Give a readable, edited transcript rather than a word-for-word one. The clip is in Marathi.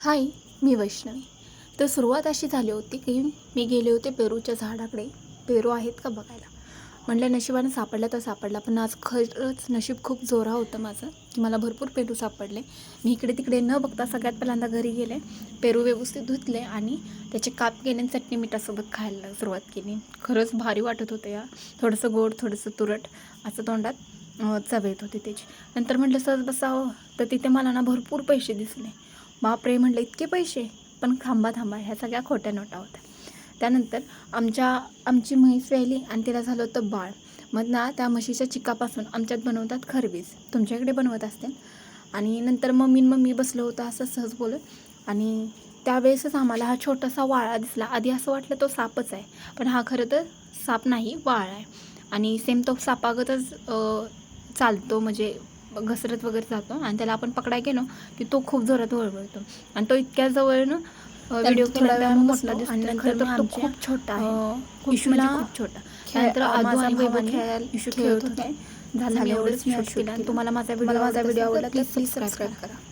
हाय, मी वैष्णवी. तर सुरुवात अशी झाली होती की मी गेले होते पेरूच्या झाडाकडे. पेरू आहेत का बघायला. म्हटलं नशिबानं सापडला तर सापडला, पण आज खरंच नशीब खूप जोरा होतं माझं की मला भरपूर पेरू सापडले. मी इकडे तिकडे न बघता सगळ्यात पहिल्यांदा घरी गेले, पेरू व्यवस्थित धुतले आणि त्याचे काप केले आणि चटणी मिठासोबत खायला सुरुवात केली. खरंच भारी वाटत होतं या. थोडंसं गोड, थोडंसं तुरट असं तोंडात चव येत होती त्याची. नंतर म्हटलं सहज बसावं, तर तिथे मला ना भरपूर पैसे दिसले. बापरे, म्हटलं इतके पैसे. पण थांबा थांबा, ह्या सगळ्या खोट्या नोटा होत्या. त्यानंतर आमची म्हैस व्याली आणि तिला झालं होतं बाळ. मग ना त्या म्हशीच्या चिकापासून आमच्यात बनवतात खरबीज, तुमच्याकडे बनवत असतील. आणि नंतर मम्मी बसलं होतं असं सहज बोलत, आणि त्यावेळेसच आम्हाला हा छोटासा वाळा दिसला. आधी असं वाटलं तो सापच आहे, पण हा खरं तर साप नाही, वाळा आहे. आणि सेम तो सापागतच चालतो, म्हणजे घसरत वगैरे जातो, आणि त्याला आपण पकडाय गेलो की तो खूप जोरात वळवळतो. आणि तो इतक्या जवळनं व्हिडिओ थोड्या केल्यानंतर वेळानं मोठा बसलो दिसतो, आणि आणि नंतर खरं तर तो आमचे खूप छोटा आहे. खूप इशूला म्हणजे खूप छोटा. त्यानंतर आदू माझा आणि वैभव भावानी इशू खेळत होते. झालं, मी एवढंच मी शूट केलं. आणि तुम्हाला माझा व्हिडिओ आवडत असेल तर आवडला तर प्लीज प्लीज सबस्क्राईब सबस्क्राईब करा. करा.